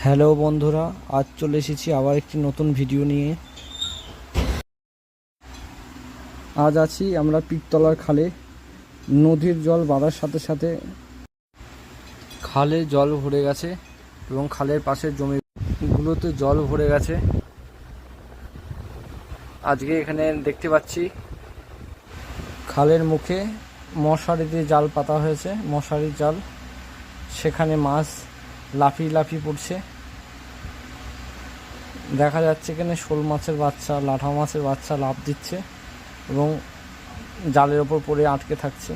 Hello বন্ধুরা, আজ চলে এসেছি আবার একটি নতুন ভিডিও নিয়ে। আজ আছি আমরা পীরতলার খালে। নদীর জল বাড়ার সাথে সাথে খালে জল ভরে গেছে এবং খালের পাশের জমিগুলোতে জল ভরে গেছে। আজকে এখানে দেখতে পাচ্ছি খালের মুখে মশারি দিয়ে জাল পাতা হয়েছে, মশারির জাল। সেখানে মাছ লাফিয়ে লাফিয়ে পড়ছে। দেখা যাচ্ছে এখানে শোল মাছের বাচ্চা, লাঠা মাছের বাচ্চা লাফ দিচ্ছে এবং জালের ওপর পড়ে আটকে থাকছে।